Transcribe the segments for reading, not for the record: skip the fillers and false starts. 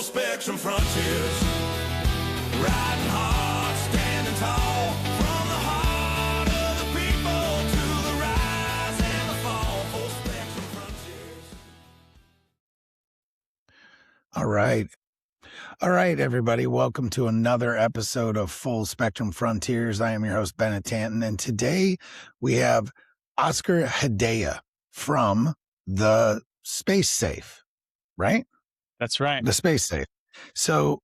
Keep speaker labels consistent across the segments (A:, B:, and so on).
A: full spectrum frontiers. Riding hard, standing tall, from the heart of the people to the rise and the fall. Full spectrum frontiers.
B: All right, everybody. Welcome to another episode of Full Spectrum Frontiers. I am your host, Bennett Tanton, and today we have Oscar Hedaya from the Space Safe, right?
C: That's right.
B: The Space Safe. So,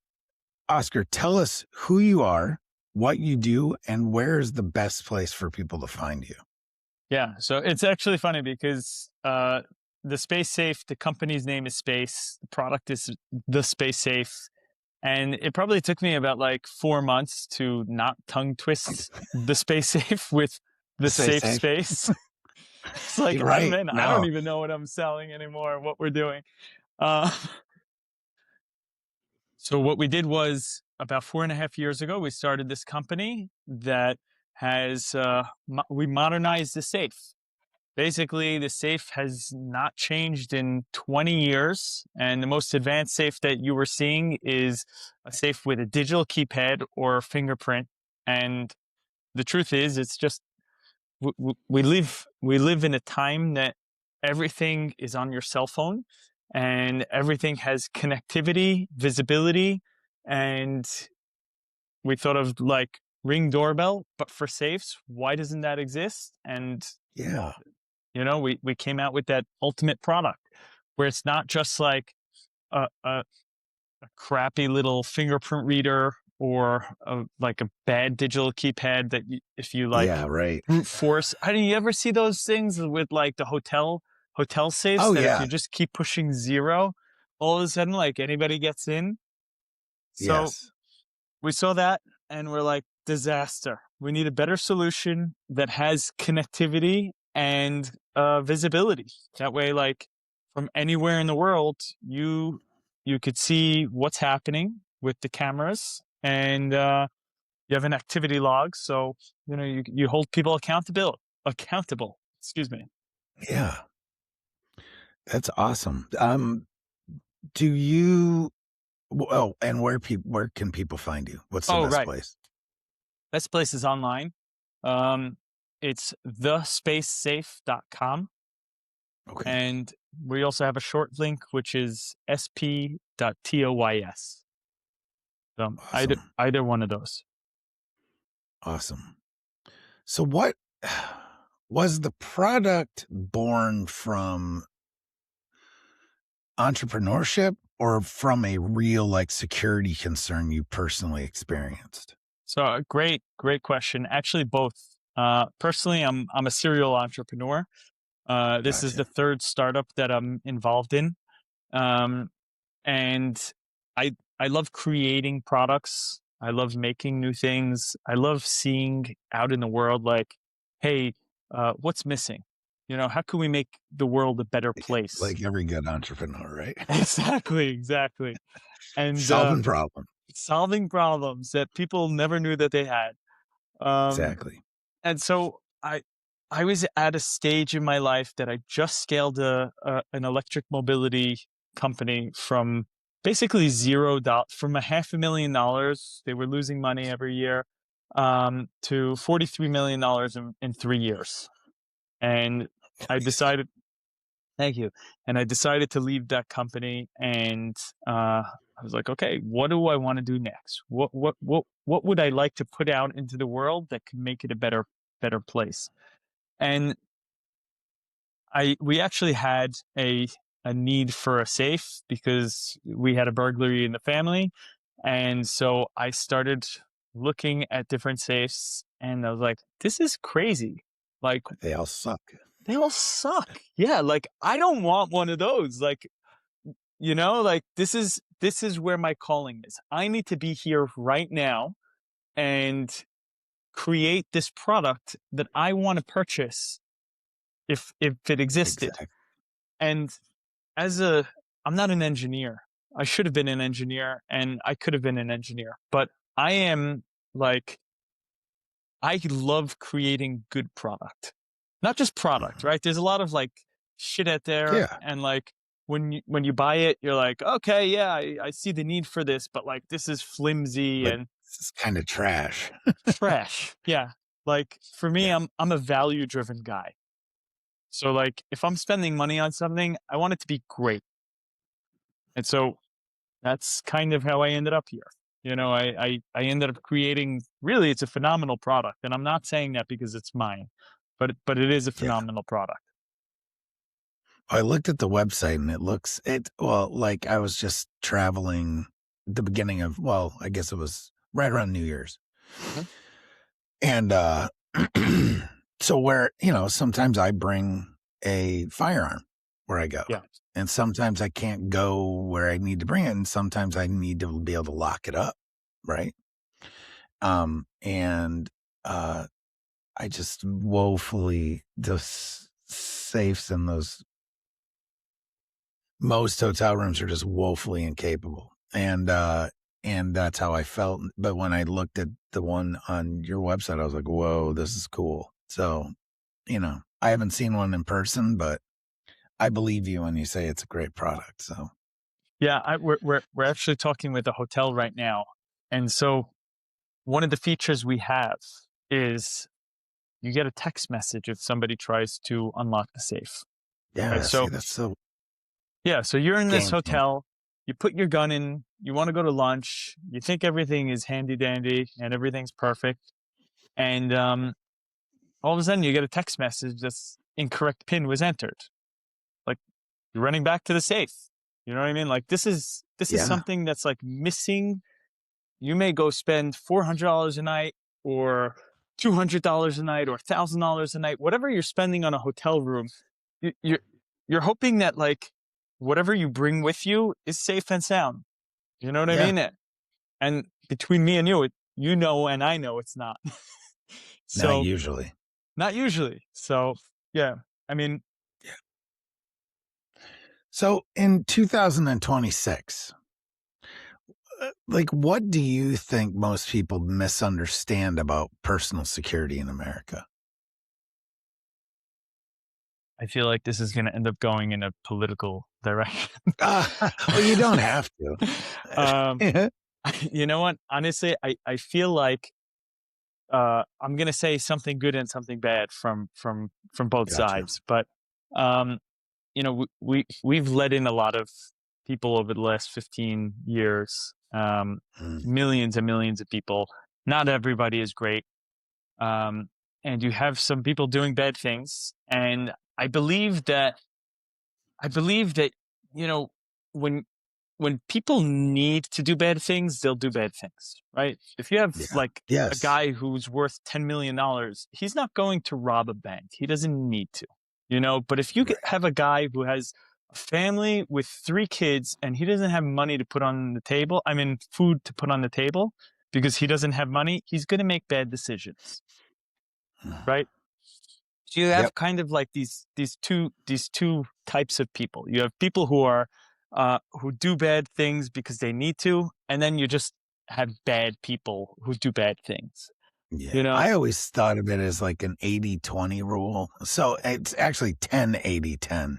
B: Oscar, tell us who you are, what you do, and where is the best place for people to find you?
C: Yeah. So it's actually funny because the Space Safe, the company's name is Space. The product is the Space Safe. And it probably took me about like 4 months to not tongue twist the Space Safe with the safe space. It's like,
B: right.
C: I don't even know what I'm selling anymore, what we're doing. So what we did was about 4.5 years ago, we started this company that has, we modernized the safe. Basically, the safe has not changed in 20 years. And the most advanced safe that you were seeing is a safe with a digital keypad or a fingerprint. And the truth is, it's just, we live in a time that everything is on your cell phone and everything has connectivity, visibility, and we thought of like Ring doorbell, but for safes. Why doesn't that exist? And
B: yeah,
C: you know, we came out with that ultimate product where it's not just like a crappy little fingerprint reader or like a bad digital keypad that if you like brute force. How do you ever see those things with like the hotel safes if you just keep pushing 0, all of a sudden like anybody gets in? So we saw that and we're like, disaster. We need a better solution that has connectivity and visibility. That way, like from anywhere in the world, you could see what's happening with the cameras, and you have an activity log. So you know you hold people accountable. Excuse me.
B: Yeah, that's awesome. Do you? Well, and where can people find you? What's the best place?
C: Best place is online. It's thespacesafe.com.
B: Okay.
C: And we also have a short link, which is sp.toys. So awesome. Either one of those.
B: Awesome. So what was the product born from entrepreneurship or from a real like security concern you personally experienced?
C: So great question. Actually, both. Personally, I'm a serial entrepreneur. This is the third startup that I'm involved in. And I love creating products. I love making new things. I love seeing out in the world, like, hey, what's missing? You know, how can we make the world a better place?
B: Like every good entrepreneur, right?
C: Exactly. And solving problems that people never knew that they had.
B: Exactly.
C: And so I was at a stage in my life that I just scaled an electric mobility company from basically $0, from $500,000. They were losing money every year, to $43 million in 3 years. And I decided, thank you. And I decided to leave that company, and I was like, okay, what do I want to do next? What would I like to put out into the world that could make it a better place? And we actually had a need for a safe because we had a burglary in the family. And so I started looking at different safes, and I was like, this is crazy. Like,
B: they all suck.
C: Yeah. Like, I don't want one of those. Like, you know, like this is where my calling is. I need to be here right now and create this product that I want to purchase if it existed.
B: Exactly.
C: And I'm not an engineer. I should have been an engineer, and I could have been an engineer, but I am like, I love creating good product, not just product, right? There's a lot of like shit out there, and like when you buy it, you're like, okay, yeah, I see the need for this, but like this is flimsy
B: But
C: and
B: it's kind of trash.
C: trash. Yeah. Like for me,
B: Yeah.
C: I'm a value driven guy. So like if I'm spending money on something, I want it to be great. And so that's kind of how I ended up here. I ended up creating, really, it's a phenomenal product. And I'm not saying that because it's mine, but it is a
B: Yeah.
C: phenomenal product.
B: I looked at the website and well, like I was just traveling the beginning of, well, I guess it was right around New Year's.
C: Mhm.
B: And, so where, sometimes I bring a firearm where I go,
C: Yeah.
B: and sometimes I can't go where I need to bring it. And sometimes I need to be able to lock it up. Right. And, I just woefully, those safes and those most hotel rooms are just woefully incapable. And that's how I felt. But when I looked at the one on your website, I was like, whoa, this is cool. So, I haven't seen one in person, but I believe you when you say it's a great product. So
C: Yeah. We're actually talking with a hotel right now. And so one of the features we have is you get a text message if somebody tries to unlock the safe. Right.
B: yeah, see,
C: So
B: that's so
C: yeah, so you're in this
B: game changer.
C: hotel, you put your gun in, you want to go to lunch, you think everything is handy dandy and everything's perfect. And all of a sudden you get a text message that's incorrect PIN was entered. Like you're running back to the safe. You know what I mean? Like this is
B: Yeah.
C: something that's like missing. You may go spend $400 a night or $200 a night or $1,000 a night, whatever you're spending on a hotel room. You're you're hoping that like whatever you bring with you is safe and sound. You know what I
B: Yeah.
C: mean? And between me and you, and I know it's not.
B: Not
C: So
B: usually.
C: not usually. So yeah, I mean,
B: So in 2026, like, what do you think most people misunderstand about personal security in America?
C: I feel like this is going to end up going in a political direction.
B: Well, you don't have
C: um,
B: to.
C: you know what? Honestly, I feel like I'm gonna say something good and something bad from both
B: Gotcha.
C: sides, but um, we've let in a lot of people over the last 15 years,
B: Mm,
C: millions and millions of people. Not everybody is great, um, and you have some people doing bad things. And I believe that you know when when people need to do bad things, they'll do bad things, right? If you have
B: yeah.
C: like a
B: Yes.
C: guy who's worth $10 million, he's not going to rob a bank. He doesn't need to, But if you
B: Right.
C: have a guy who has a family with 3 kids and he doesn't have money to put on the table, I mean, food to put on the table because he doesn't have money, he's going to make bad decisions,
B: Mm.
C: right? So you
B: Yep.
C: have kind of like these two types of people. You have people who do bad things because they need to, and then you just have bad people who do bad things.
B: Yeah.
C: You know?
B: I always thought of it as like an 80-20 rule. So it's actually 10-80-10.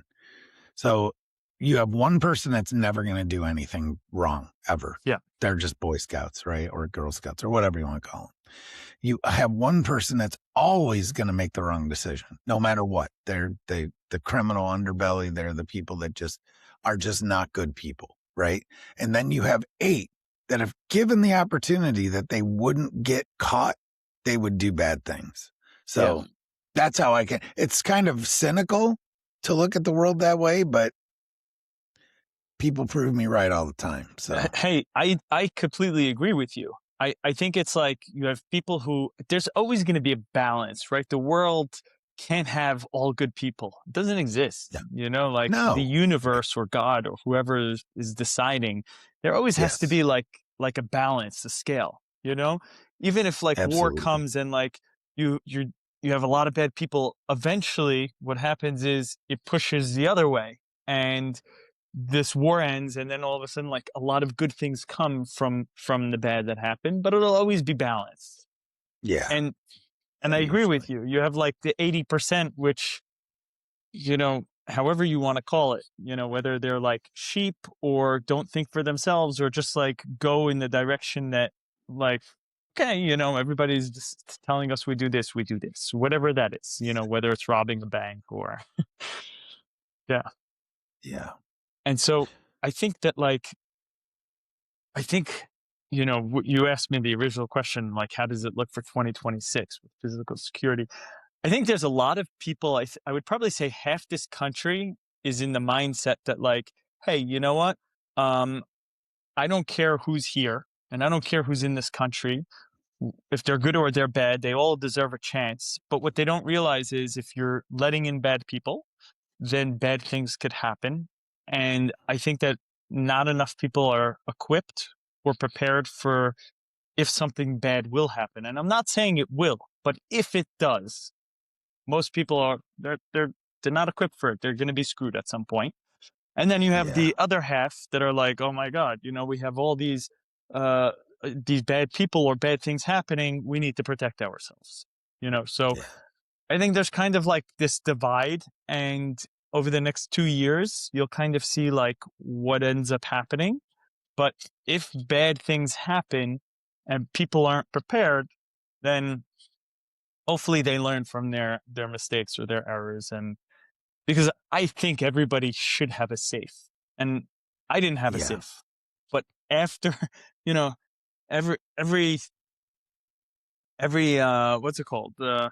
B: So you have one person that's never going to do anything wrong ever.
C: Yeah.
B: They're just Boy Scouts, right? Or Girl Scouts or whatever you want to call them. You have one person that's always going to make the wrong decision, no matter what. They're the criminal underbelly. They're the people that are just not good people, right? And then you have 8 that if given the opportunity that they wouldn't get caught, they would do bad things. So
C: Yeah.
B: that's how it's kind of cynical to look at the world that way, but people prove me right all the time. So
C: Hey, I completely agree with you. I think it's like you have people who there's always going to be a balance, right? The world can't have all good people. It doesn't exist.
B: yeah.
C: Like the
B: No.
C: universe or God or whoever is deciding, there always has to
B: Yes,
C: be like a balance, a scale, Even if like war
B: absolutely.
C: comes and like you have a lot of bad people, eventually what happens is it pushes the other way. And this war ends, and then all of a sudden like a lot of good things come from the bad that happened, but it'll always be balanced.
B: Yeah.
C: And
B: Yeah,
C: I agree with
B: usually.
C: you. You have like the 80%, which however you want to call it, whether they're like sheep or don't think for themselves or just like go in the direction that like, okay, everybody's just telling us we do this, whatever that is, whether it's robbing a bank or, yeah.
B: Yeah.
C: And so I think that like, I think, you asked me the original question, like, how does it look for 2026 with physical security? I think there's a lot of people, I would probably say half this country is in the mindset that like, hey, you know what? Um, I don't care who's here and I don't care who's in this country. If they're good or they're bad, they all deserve a chance. But what they don't realize is if you're letting in bad people, then bad things could happen. And I think that not enough people are equipped or prepared for if something bad will happen. And I'm not saying it will, but if it does, most people are they're not equipped for it. They're going to be screwed at some point. And then you have
B: Yeah.
C: the other half that are like, oh my God, we have all these bad people or bad things happening. We need to protect ourselves. So
B: Yeah.
C: I think there's kind of like this divide, and over the next 2 years, you'll kind of see like what ends up happening. But if bad things happen and people aren't prepared, then hopefully they learn from their mistakes or their errors. And because I think everybody should have a safe, and I didn't have a
B: Yeah.
C: safe, but after, you know, every what's it called? The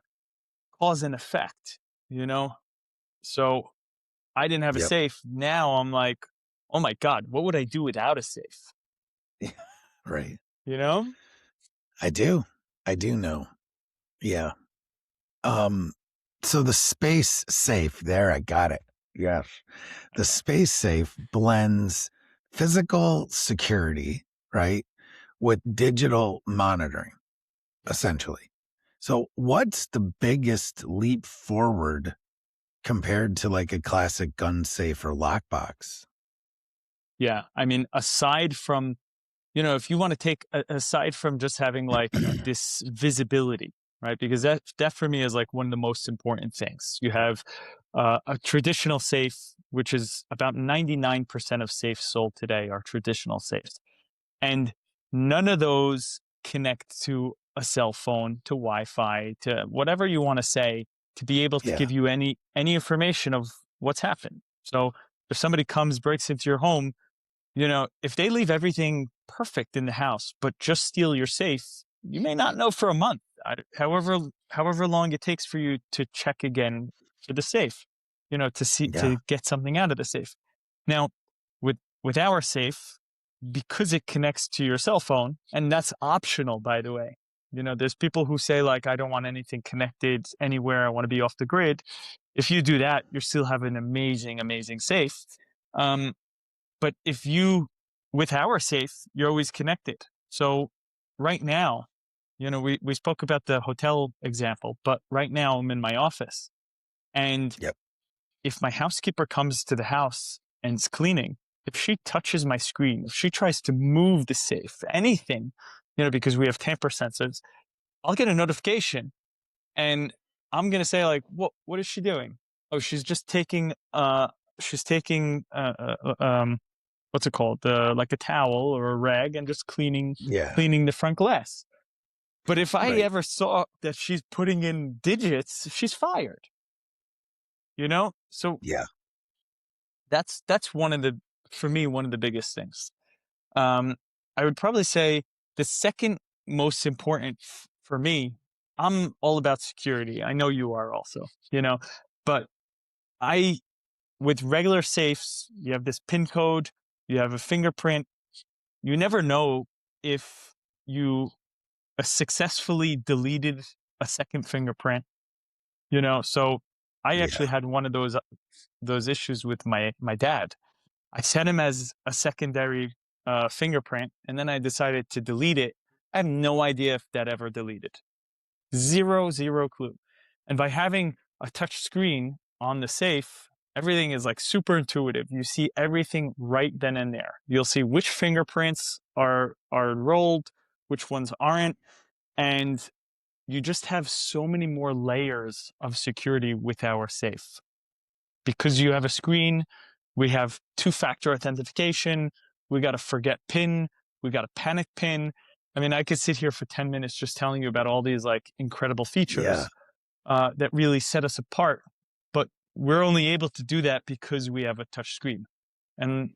C: cause and effect, you know? So I didn't have a
B: Yep.
C: safe. Now I'm like, oh my God, what would I do without a safe?
B: Right.
C: You know?
B: I do. I do know. Yeah. Um, so the space safe there, I got it. Yes. The
C: Okay.
B: space safe blends physical security, right, with digital monitoring, essentially. So what's the biggest leap forward compared to like a classic gun safe or lockbox?
C: Yeah. I mean, aside from, if you want to take aside from just having like this visibility, right? Because that for me is like one of the most important things. You have a traditional safe, which is about 99% of safes sold today are traditional safes. And none of those connect to a cell phone, to Wi-Fi, to whatever you want to say, to be able to
B: Yeah.
C: give you any information of what's happened. So if somebody comes, breaks into your home, if they leave everything perfect in the house, but just steal your safe, you may not know for a month, however long it takes for you to check again for the safe,
B: Yeah.
C: to get something out of the safe. Now, with our safe, because it connects to your cell phone, and that's optional, by the way. There's people who say like, I don't want anything connected anywhere. I want to be off the grid. If you do that, you still have an amazing, amazing safe. Um, but with our safe, you're always connected. So right now, we spoke about the hotel example, but right now I'm in my office. And
B: Yep.
C: if my housekeeper comes to the house and is cleaning, if she touches my screen, if she tries to move the safe, anything, because we have tamper sensors, I'll get a notification and I'm going to say like, what is she doing? Oh, she's just taking, what's it called? Like a towel or a rag and just
B: Yeah.
C: cleaning the front glass. But if I
B: Right.
C: ever saw that she's putting in digits, she's fired. So
B: Yeah.
C: that's for me, one of the biggest things. Um, I would probably say the second most important for me, I'm all about security. I know you are also, but I, with regular safes, you have this PIN code, you have a fingerprint. You never know if you successfully deleted a second fingerprint, So I
B: Yeah.
C: actually had one of those issues with my dad. I set him as a secondary fingerprint, and then I decided to delete it. I have no idea if that ever deleted. Zero clue. And by having a touch screen on the safe, everything is like super intuitive. You see everything right then and there. You'll see which fingerprints are enrolled, which ones aren't, and you just have so many more layers of security with our safe. because you have a screen, we have two-factor authentication, we got a forget pin, we got a panic pin. I mean, I could sit here for 10 minutes just telling you about all these like incredible
B: Yeah.
C: features that really set us apart. But we're only able to do that because we have a touch screen. And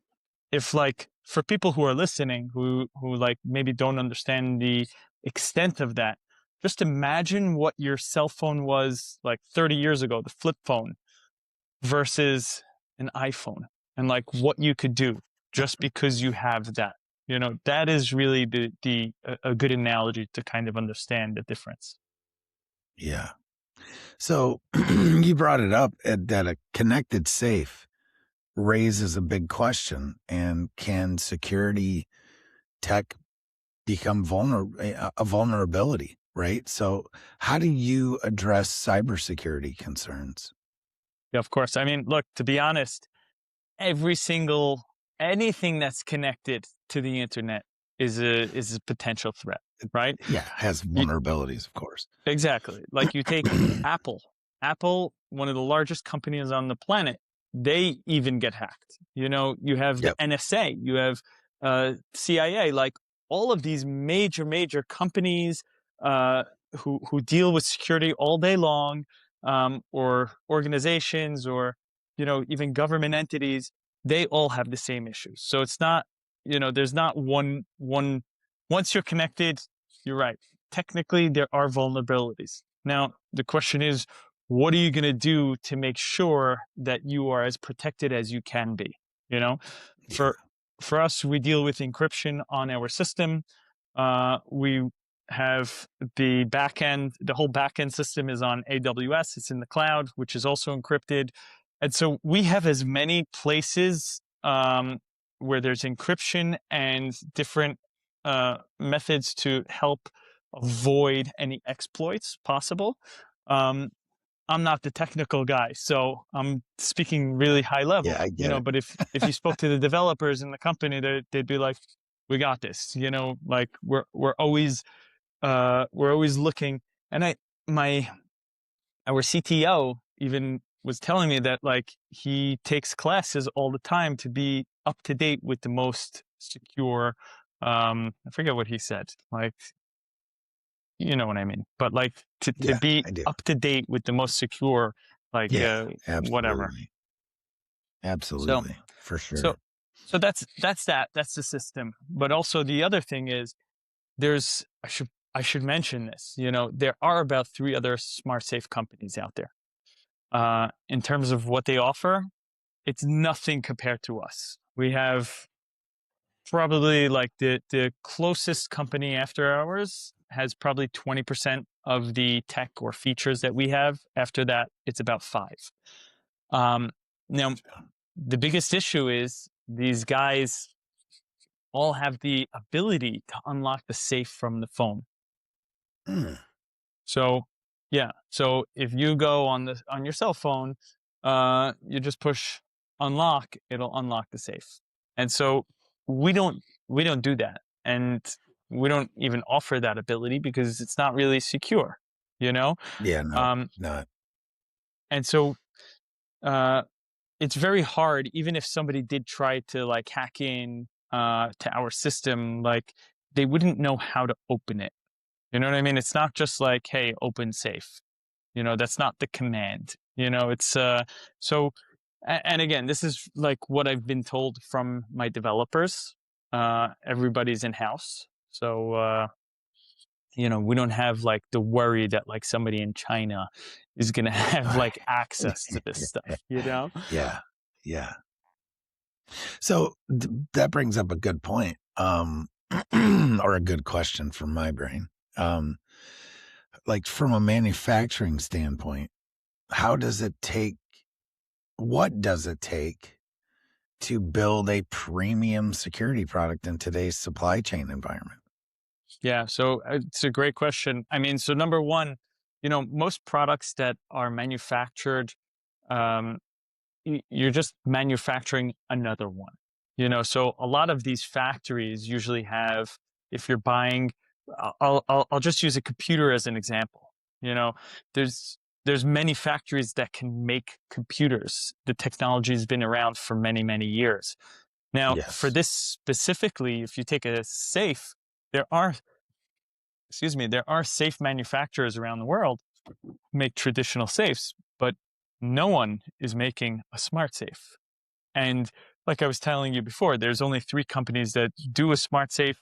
C: if like for people who are listening who like maybe don't understand the extent of that, just imagine what your cell phone was like 30 years ago, the flip phone versus an iPhone, and like what you could do just because you have that. You know, that is really a good analogy to kind of understand the difference.
B: Yeah. So you brought it up that a connected safe raises a big question. And can security tech become a vulnerability, right? So how do you address cybersecurity concerns?
C: Yeah, of course. I mean, look, to be honest, anything that's connected to the internet is a potential threat, right?
B: Yeah, has vulnerabilities, of course.
C: Exactly. Like you take Apple. Apple, one of the largest companies on the planet, they even get hacked. You know, you have the
B: Yep.
C: NSA, you have CIA, like all of these major companies who deal with security all day long, or organizations, or even government entities. They all have the same issues. So it's not, there's not one. Once you're connected, you're right, technically there are vulnerabilities. Now, the question is, what are you going to do to make sure that you are as protected as you can be? You know,
B: Yeah.
C: for us, we deal with encryption on our system. We have the backend, the whole backend system is on AWS. It's in the cloud, which is also encrypted. And so we have as many places where there's encryption and different methods to help avoid any exploits possible. I'm not the technical guy, so I'm speaking really high level,
B: Yeah, I get it.
C: but if you spoke to the developers in the company, they'd be like, we got this, like we're always looking. And our CTO even was telling me that like he takes classes all the time to be up to date with the most secure, I forget what he said, like, you know what I mean, but like to
B: Yeah,
C: be
B: I do.
C: up to date with the most secure, like
B: Yeah,
C: whatever.
B: absolutely.
C: So
B: Absolutely. For
C: so
B: sure.
C: so that's the system. But also the other thing is, there's I should mention this. There are about 3 other smart safe companies out there. In terms of what they offer, it's nothing compared to us. We have probably like the closest company after ours has probably 20% of the tech or features that we have. After that, it's about 5. Now, the biggest issue is these guys all have the ability to unlock the safe from the phone.
B: Hmm.
C: So yeah, so if you go on your cell phone, you just push unlock, it'll unlock the safe. And so we don't do that, and we don't even offer that ability because it's not really secure, you know.
B: Yeah, no,
C: Um,
B: not.
C: and so uh, it's very hard, even if somebody did try to like hack in to our system, like they wouldn't know how to open it. You know what I mean? It's not just like, hey, open safe. That's not the command. It's so. And again, this is like what I've been told from my developers. Everybody's in house, so we don't have like the worry that like somebody in China is gonna have like access to this stuff.
B: Yeah. Yeah. So that brings up a good point, or a good question from my brain. Like from a manufacturing standpoint, what does it take to build a premium security product in today's supply chain environment?
C: Yeah, so it's a great question. I mean, so number one, most products that are manufactured, um, you're just manufacturing another one. So a lot of these factories usually have, if you're buying, I'll just use a computer as an example. There's there's many factories that can make computers. The technology has been around for many, many years. Now, for
B: Yes.
C: this specifically, if you take a safe, there are, there are safe manufacturers around the world who make traditional safes, but no one is making a smart safe. And like I was telling you before, there's only 3 companies that do a smart safe.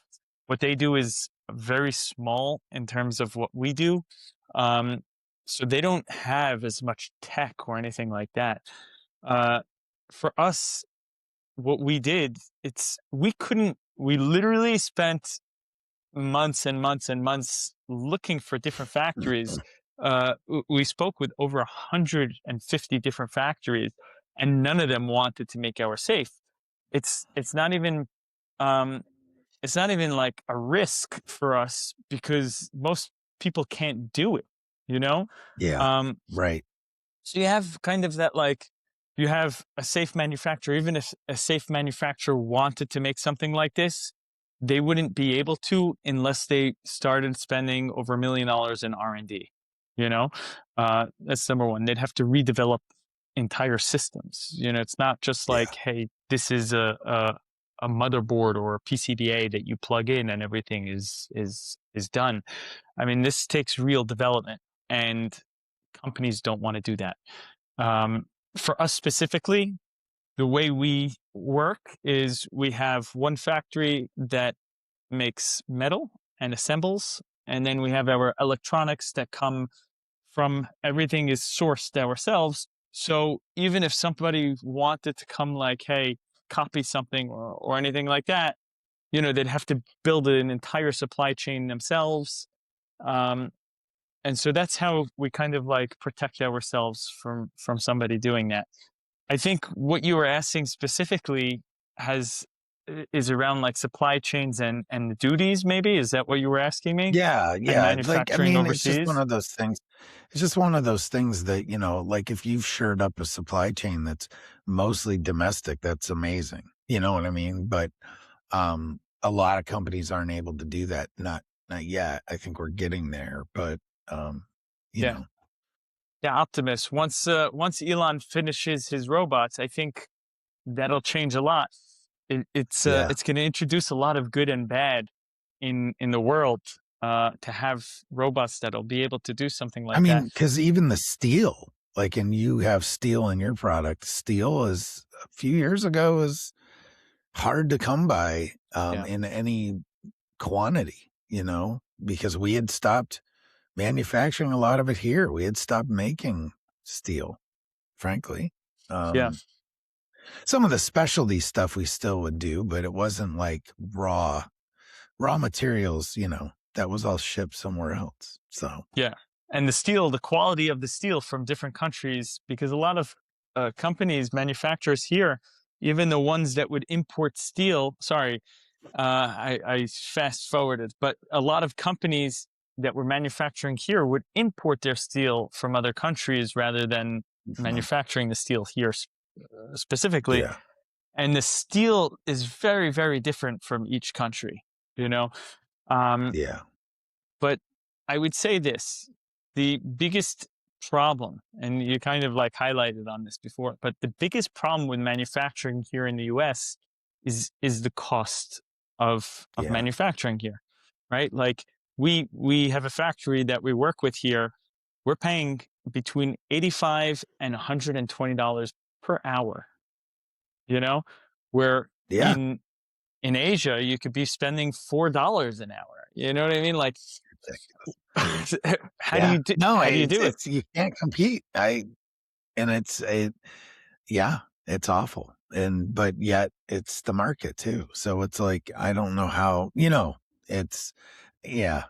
C: What they do is very small in terms of what we do. So they don't have as much tech or anything like that. Uh, for us, what we did, we literally spent months and months and months looking for different factories. We spoke with over 150 different factories, and none of them wanted to make our safe. It's not even um, it's not even like a risk for us because most people can't do it. You know,
B: Yeah.
C: um,
B: Right.
C: so you have kind of that, like, you have a safe manufacturer. Even if a safe manufacturer wanted to make something like this, they wouldn't be able to unless they started spending over $1 million in R&D. You know, that's number one. They'd have to redevelop entire systems. You know, it's not just
B: Yeah.
C: like, hey, this is a motherboard or a PCBA that you plug in and everything is done. I mean, this takes real development, and companies don't want to do that. Um, for us specifically, the way we work is we have one factory that makes metal and assembles, and then we have our electronics that come from, everything is sourced ourselves. So even if somebody wanted to come like, hey, copy something or anything like that, you know, they'd have to build an entire supply chain themselves. Um, and so that's how we kind of like protect ourselves from somebody doing that. I think what you were asking specifically has is around like supply chains and the duties. Maybe is that what you were asking me?
B: Yeah,
C: And
B: yeah. Like, I
C: manufacturing
B: mean, it's just one
C: overseas.
B: of those things. It's just one of those things that, like if you've shored up a supply chain that's mostly domestic, that's amazing. You know what I mean? But a lot of companies aren't able to do that. Not yet. I think we're getting there, but um, you
C: Yeah,
B: know,
C: yeah. Optimus. Once Elon finishes his robots, I think that'll change a lot.
B: yeah.
C: It's going to introduce a lot of good and bad in the world. To have robots that'll be able to do something
B: I
C: like
B: mean,
C: that.
B: because even the steel, like, and you have steel in your product, steel is a few years ago was hard to come by
C: Yeah,
B: in any quantity, because we had stopped manufacturing a lot of it here. We had stopped making steel, frankly.
C: yeah.
B: Some of the specialty stuff we still would do, but it wasn't like raw materials, that was all shipped somewhere else. So,
C: Yeah. And the steel, the quality of the steel from different countries, because a lot of companies, manufacturers here, even the ones that would import steel, sorry, I fast forwarded, but a lot of companies that were manufacturing here would import their steel from other countries rather than
B: mhm.
C: manufacturing the steel here specifically.
B: Yeah,
C: And the steel is very, very different from each country, you know? Um,
B: yeah,
C: but I would say this, the biggest problem, and you kind of like highlighted on this before, but the biggest problem with manufacturing here in the US is the cost of
B: yeah,
C: manufacturing here, right? Like we have a factory that we work with here. We're paying between $85 and $120 per hour, you know, where
B: yeah,
C: in Asia you could be spending $4 an hour. You know what I mean? Like
B: yeah. No,
C: how do you do it?
B: you can't compete. And yeah, it's awful. But yet it's the market too. So it's like, I don't know how, it's, yeah,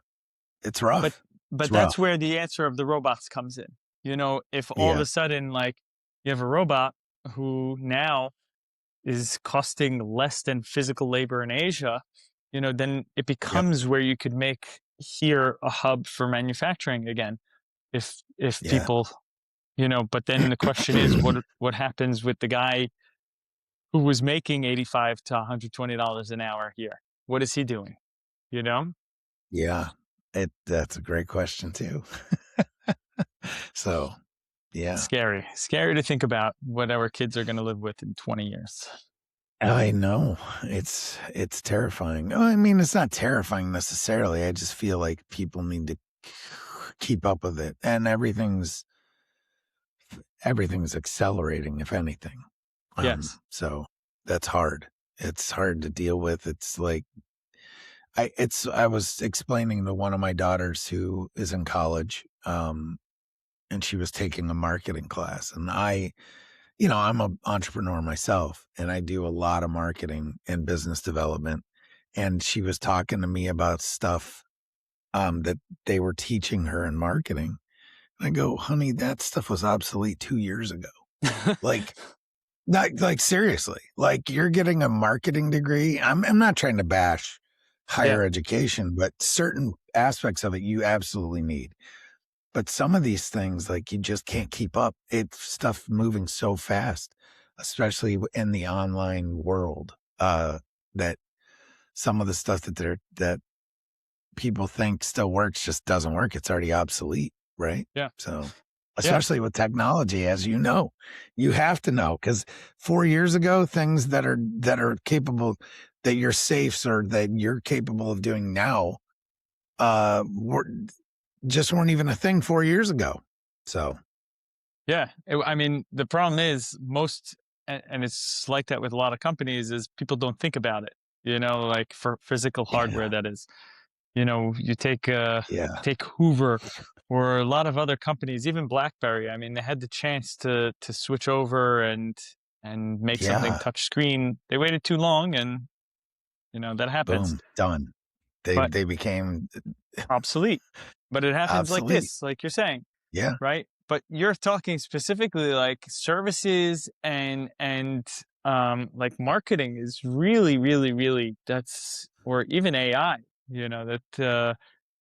B: it's
C: But
B: rough. It's
C: but that's
B: rough.
C: where the answer of the robots comes in. You know, if all of
B: Yeah.
C: a sudden like you have a robot who now is costing less than physical labor in Asia, you know, then it
B: Yep.
C: becomes where you could make here a hub for manufacturing again. If
B: Yeah.
C: people, you know, but then the question is what happens with the guy who was making 85 to $120 an hour here? What is he doing? You know?
B: Yeah. That's a great question too. So, yeah.
C: Scary to think about what our kids are going to live with in 20 years.
B: I know. It's terrifying. Oh, I mean, it's not terrifying necessarily. I just feel like people need to keep up with it, and everything's accelerating, if anything.
C: Yes.
B: So that's hard. It's hard to deal with. It's like I was explaining to one of my daughters who is in college, and she was taking a marketing class, and I'm an entrepreneur myself, and I do a lot of marketing and business development. And she was talking to me about stuff that they were teaching her in marketing. And I go, honey, that stuff was obsolete 2 years ago. Like, not like seriously. Like, you're getting a marketing degree. I'm not trying to bash higher education, but certain aspects of it you absolutely need. But some of these things, like, you just can't keep up. It's stuff moving so fast, especially in the online world, that some of the stuff that people think still works just doesn't work. It's already obsolete, right?
C: Yeah.
B: So,
C: Yeah.
B: especially with technology, as you know, you have to know, because 4 years ago, things that are capable, that your safes or that you're capable of doing now, weren't even a thing 4 years ago. So,
C: Yeah. I mean, the problem is and it's like that with a lot of companies, is people don't think about it, like for physical hardware,
B: yeah,
C: that is. You
B: yeah,
C: take Hoover or a lot of other companies, even BlackBerry. I mean, they had the chance to switch over and make something
B: yeah.
C: touch screen. They waited too long, and that happens.
B: Boom, done.
C: But
B: They became
C: obsolete. But it happens like
B: obsolete.
C: this, like you're saying,
B: Yeah,
C: right? But you're talking specifically like services and like marketing is really, really, really, or even AI. That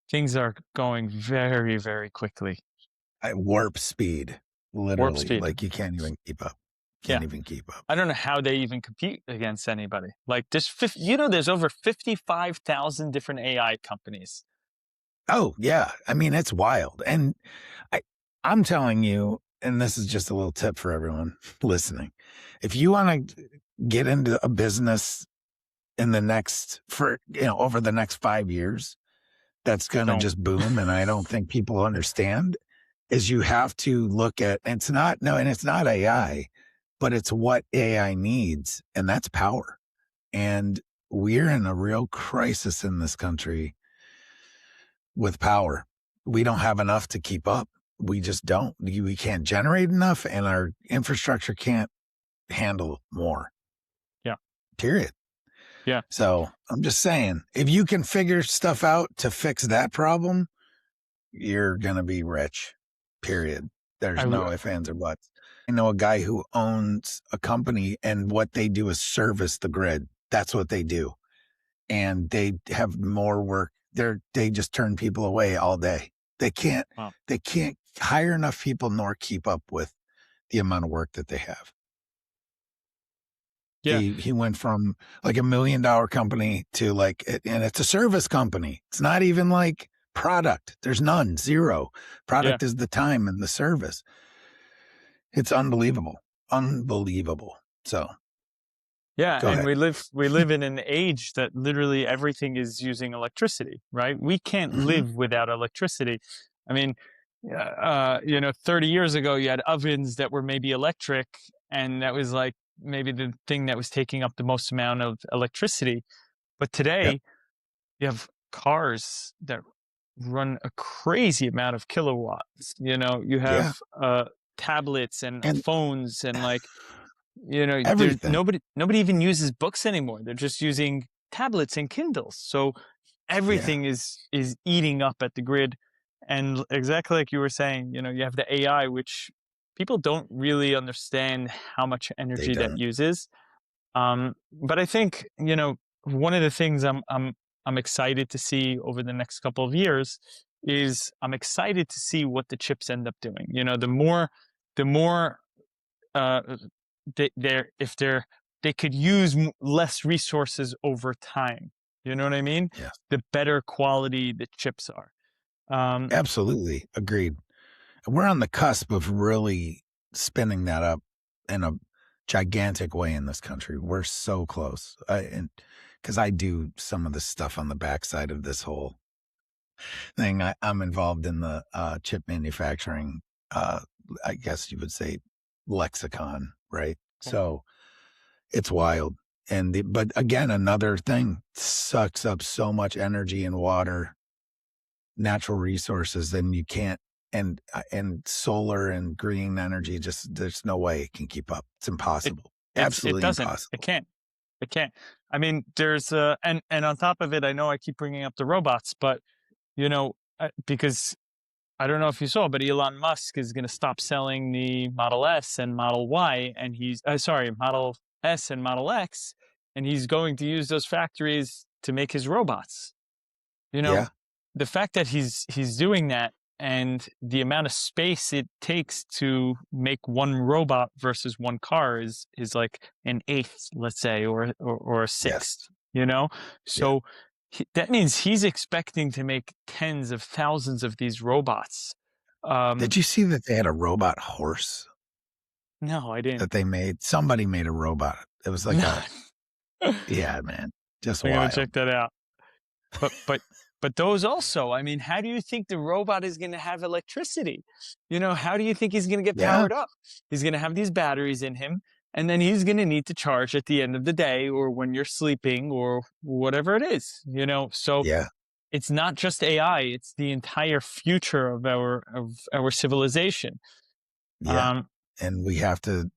C: things are going very, very quickly.
B: warp speed,
C: Warp
B: literally.
C: speed.
B: Like, you can't even keep up.
C: Yeah.
B: Can't even keep up.
C: I don't know how they even compete against anybody. Like there's over 55,000 different AI companies.
B: Oh yeah, I mean, it's wild, and I I'm telling you, and this is just a little tip for everyone listening. If you want to get into a business in the next for over the next 5 years, that's going to
C: Don't.
B: just boom, and I don't think people understand, is you have to look at, and it's not AI, but it's what AI needs, and that's power. And we're in a real crisis in this country with power. We don't have enough to keep up. We just don't. We can't generate enough, and our infrastructure can't handle more.
C: Yeah.
B: Period.
C: Yeah.
B: So I'm just saying, if you can figure stuff out to fix that problem, you're going to be rich. Period. There's no ifs, ands, or buts. I know a guy who owns a company, and what they do is service the grid. That's what they do. And they have more work. They just turn people away all day. They can't hire enough people nor keep up with the amount of work that they have.
C: Yeah.
B: He went from like $1 million company to and it's a service company. It's not even like product. There's none, zero. Product is the time and the service. It's unbelievable. Unbelievable. So
C: yeah,
B: go
C: and
B: ahead.
C: we live in an age that literally everything is using electricity, right? We can't live without electricity. I mean, 30 years ago, you had ovens that were maybe electric, and that was like maybe the thing that was taking up the most amount of electricity. But today,
B: Yep.
C: you have cars that run a crazy amount of kilowatts. You have tablets and
B: And
C: phones, and
B: everything.
C: nobody even uses books anymore. They're just using tablets and Kindles. So
B: Yeah,
C: everything is eating up at the grid. And exactly like you were saying, you have the AI, which people don't really understand how much
B: they
C: energy that
B: don't.
C: uses. But I think, one of the things I'm excited to see over the next couple of years is I'm excited to see what the chips end up doing. The more uh, they could use less resources over time. You know what I mean?
B: Yeah,
C: The better quality the chips are. Um,
B: absolutely. Agreed. we're on the cusp of really spinning that up in a gigantic way in this country. We're so close. And because I do some of the stuff on the backside of this whole thing, I'm involved in the chip manufacturing, I guess you would say, lexicon, right? So it's wild. But again, another thing sucks up so much energy and water, natural resources, and you can't. And solar and green energy, just there's no way it can keep up. It's impossible. Absolutely
C: it doesn't.
B: impossible.
C: It can't. I mean, there's and on top of it, I know I keep bringing up the robots, but because I don't know if you saw, but Elon Musk is going to stop selling the Model S and Model Y, and he's Model S and Model X, and he's going to use those factories to make his robots.
B: Yeah.
C: The fact that he's doing that, and the amount of space it takes to make one robot versus one car is like an eighth, let's say, or a sixth.
B: Yes.
C: So that means he's expecting to make tens of thousands of these robots.
B: Did you see that they had a robot horse?
C: No, I didn't.
B: That they made. Somebody made a robot. It was like yeah, man, just
C: I'm
B: wild.
C: gonna check that out. But those also, I mean, how do you think the robot is going to have electricity? How do you think he's going to get powered up? He's going to have these batteries in him, and then he's going to need to charge at the end of the day or when you're sleeping or whatever it is, So it's not just AI, it's the entire future of our civilization.
B: Yeah. And we got to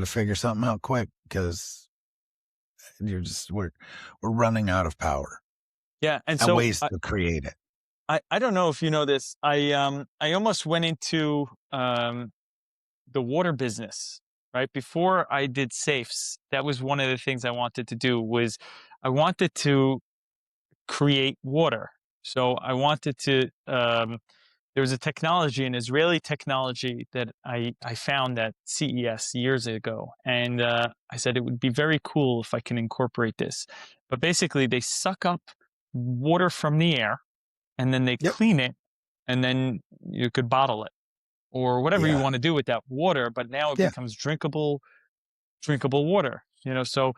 B: figure something out quick, because we're running out of power.
C: Yeah, and so
B: ways to create it.
C: I don't know if you know this. I almost went into the water business, right? Before I did safes, that was one of the things I wanted to do. Was I wanted to create water. So I wanted to. There was a technology, an Israeli technology that I found at CES years ago, and I said it would be very cool if I can incorporate this. But basically, they suck up water from the air, and then they clean it, and then you could bottle it or whatever you want to do with that water. But now it becomes drinkable water. So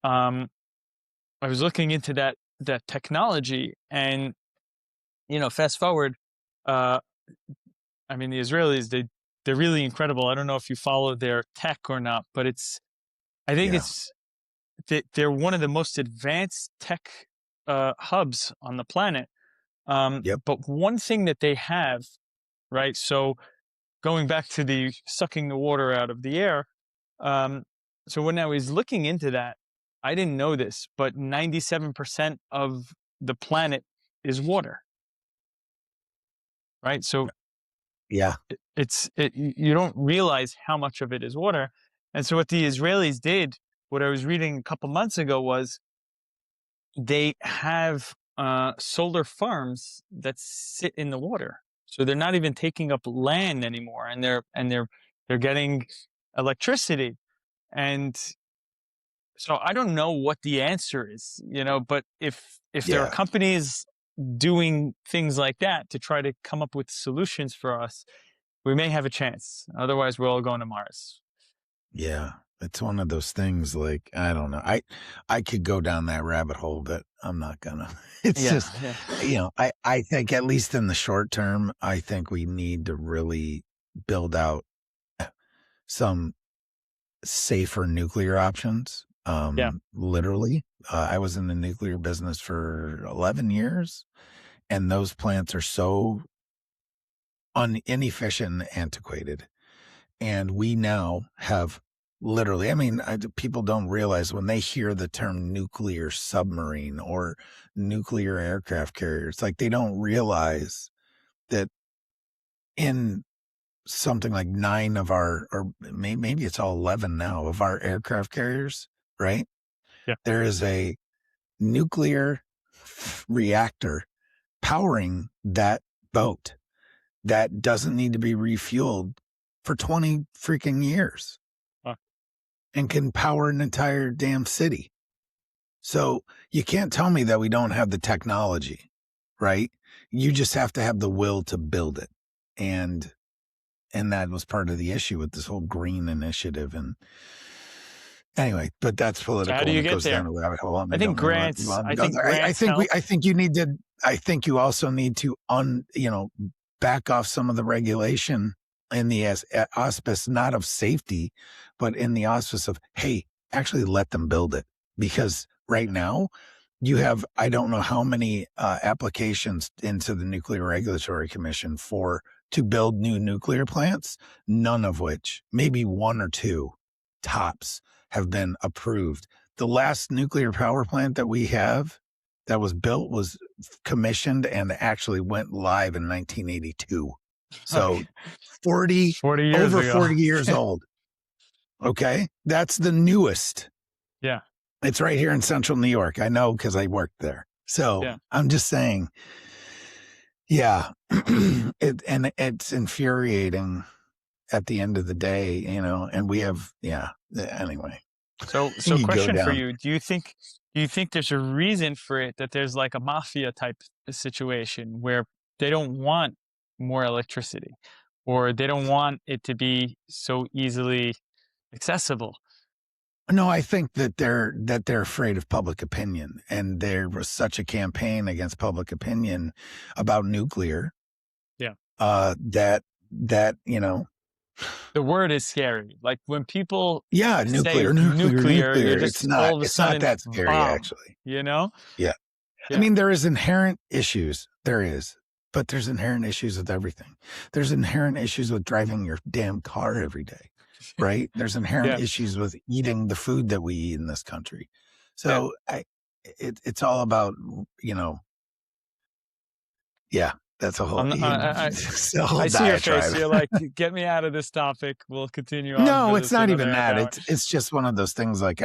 C: I was looking into that technology, and fast forward. I mean, the Israelis, they're really incredible. I don't know if you follow their tech or not, but I think they're one of the most advanced tech hubs on the planet. But one thing that they have, right? So going back to the sucking the water out of the air. So when I was looking into that, I didn't know this, but 97% of the planet is water. Right. So you don't realize how much of it is water. And so what the Israelis did, what I was reading a couple months ago, was they have solar farms that sit in the water. So they're not even taking up land anymore, and they're getting electricity. And so I don't know what the answer is, but if there are companies doing things like that to try to come up with solutions for us, we may have a chance. Otherwise, we're all going to Mars.
B: Yeah. It's one of those things, like, I don't know. I could go down that rabbit hole, but I'm not gonna. It's just, I think, at least in the short term, I think we need to really build out some safer nuclear options. Literally, I was in the nuclear business for 11 years, and those plants are so inefficient and antiquated. And we now have literally, I mean, people don't realize when they hear the term nuclear submarine or nuclear aircraft carrier, it's like they don't realize that in something like 9 of our, or maybe it's all 11 now, of our aircraft carriers, right?
C: Yeah.
B: There is a nuclear reactor powering that boat that doesn't need to be refueled for 20 freaking years and can power an entire damn city. So you can't tell me that we don't have the technology, right? You just have to have the will to build it. and that was part of the issue with this whole green initiative. And anyway, but that's political.
C: How do you
B: and it
C: get
B: goes
C: there?
B: down a rabbit hole.
C: I think grants. I think grants help.
B: I think you need to. I think you also need to back off some of the regulation in the auspice, not of safety, but in the auspice of, hey, actually let them build it. Because right now you have, I don't know how many applications into the Nuclear Regulatory Commission to build new nuclear plants, none of which, maybe one or two tops, have been approved. The last nuclear power plant that we have that was built was commissioned and actually went live in 1982. So 40
C: years
B: over
C: ago.
B: 40 years old. Okay. That's the newest.
C: Yeah.
B: It's right here in central New York. I know because I worked there. So
C: yeah.
B: I'm just saying, yeah, it's infuriating at the end of the day, and we have, anyway.
C: So question for you, do you think there's a reason for it, that there's like a mafia type situation where they don't want more electricity, or they don't want it to be so easily accessible?
B: No, I think that they're afraid of public opinion, and there was such a campaign against public opinion about nuclear.
C: Yeah.
B: That
C: the word is scary. Like when people
B: nuclear,
C: you're just all of a sudden,
B: not that scary,
C: bomb,
B: actually.
C: Yeah.
B: I mean, there is inherent issues. There is. But there's inherent issues with everything. There's inherent issues with driving your damn car every day, right? There's inherent issues with eating the food that we eat in this country. So it's all about, that's a whole.
C: I see your face. You're like, get me out of this topic. We'll continue on.
B: No, it's not even that. It's just one of those things. Like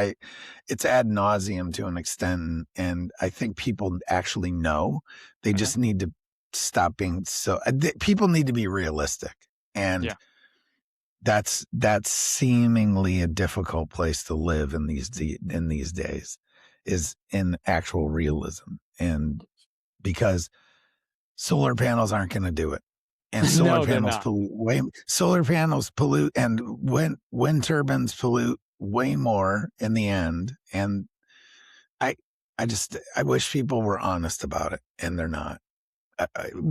B: it's ad nauseum to an extent, and I think people actually know. They just need to stop being so. People need to be realistic, and that's seemingly a difficult place to live in these days, is in actual realism, and because solar panels aren't going to do it, and solar panels pollute, and wind turbines pollute way more in the end. And I wish people were honest about it, and they're not.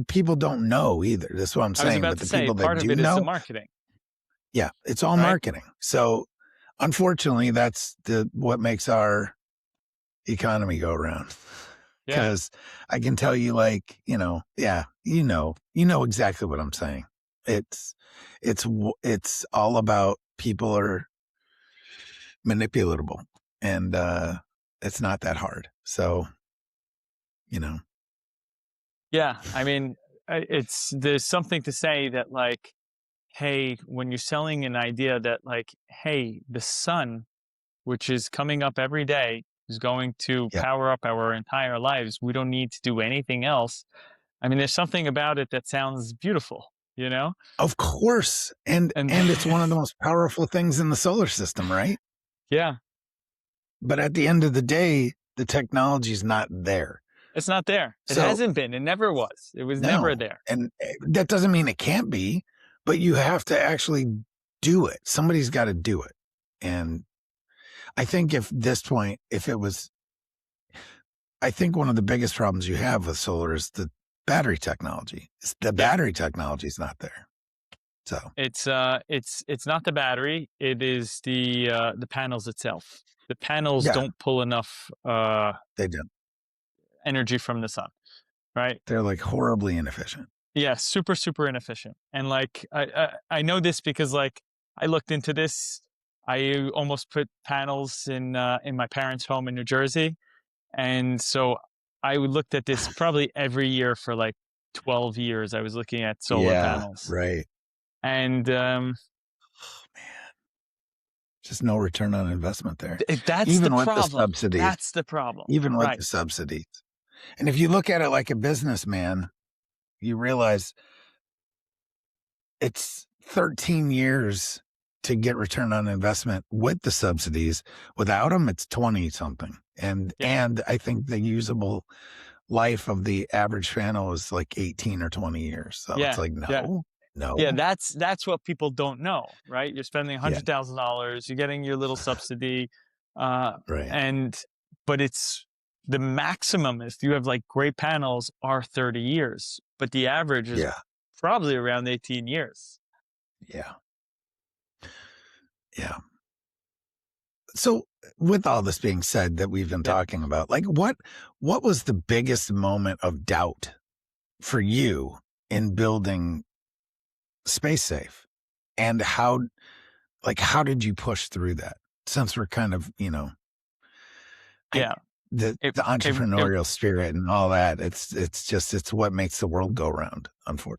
B: People don't know either. That's what I'm saying. But the people that do know,
C: is the marketing.
B: Yeah, it's all marketing. So unfortunately, that's what makes our economy go around. Because I can tell you, like, you know exactly what I'm saying. It's all about people are manipulatable, and it's not that hard. So,
C: Yeah, I mean, there's something to say that, like, hey, when you're selling an idea that, like, hey, the sun, which is coming up every day, is going to power up our entire lives. We don't need to do anything else. I mean, there's something about it that sounds beautiful,
B: Of course. And it's one of the most powerful things in the solar system, right?
C: Yeah.
B: But at the end of the day, the technology's not there.
C: It's not there. It hasn't been. It never was. It was never there.
B: And that doesn't mean it can't be, but you have to actually do it. Somebody's got to do it. And I think I think one of the biggest problems you have with solar is the battery technology. The battery technology is not there. So
C: it's not the battery. It is the panels itself. The panels don't pull enough.
B: They don't.
C: Energy from the sun, right?
B: They're like horribly inefficient.
C: Yeah, super, super inefficient. And like I know this because, like, I looked into this. I almost put panels in my parents' home in New Jersey, and so I looked at this probably every year for like 12 years. I was looking at solar panels,
B: right?
C: And
B: oh man, just no return on investment there.
C: That's
B: even
C: the
B: with
C: problem.
B: The subsidies.
C: That's the problem.
B: Even with the subsidies. And if you look at it like a businessman, you realize it's 13 years to get return on investment with the subsidies. Without them, it's 20 something. And I think the usable life of the average panel is like 18 or 20 years. So it's like, no. No.
C: Yeah, that's what people don't know, right? You're spending
B: Yeah.
C: $100,000, you're getting your little subsidy,
B: Right.
C: and but it's the maximum if you have like great panels are 30 years, but the average is
B: Yeah.
C: probably around 18 years.
B: Yeah. Yeah. So with all this being said that we've been
C: Yeah,
B: talking about, like what was the biggest moment of doubt for you in building Space Safe? And how did you push through that? Since we're kind of, I
C: yeah.
B: the
C: It it
B: entrepreneurial spirit and all that, it's what makes the world go round.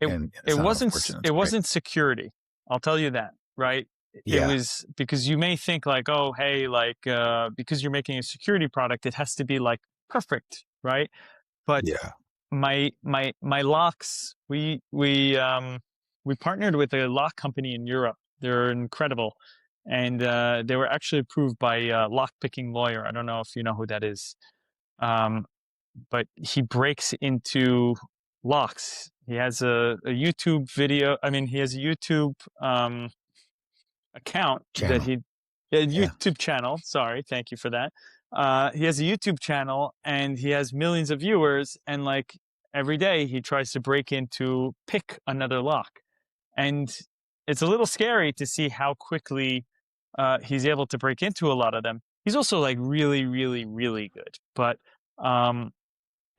C: it
B: And
C: it
B: it's not
C: wasn't
B: unfortunate,
C: it
B: it's great.
C: wasn't security. I'll tell you that, right? It
B: Yeah.
C: was because you may think like, oh, hey, like because you're making a security product, it has to be like perfect, right? But
B: Yeah.
C: my locks, we partnered with a lock company in Europe. They're incredible, and they were actually approved by a lock picking lawyer. I don't know if you know who that is. Um, but he breaks into locks. He has a YouTube video. I mean, he has a YouTube account that
B: Channel.
C: a
B: Yeah.
C: YouTube channel. Sorry, thank you for that. He has a YouTube channel and he has millions of viewers. And like every day, he tries to break into pick another lock, and it's a little scary to see how quickly he's able to break into a lot of them. He's also like really, really, really good, but um,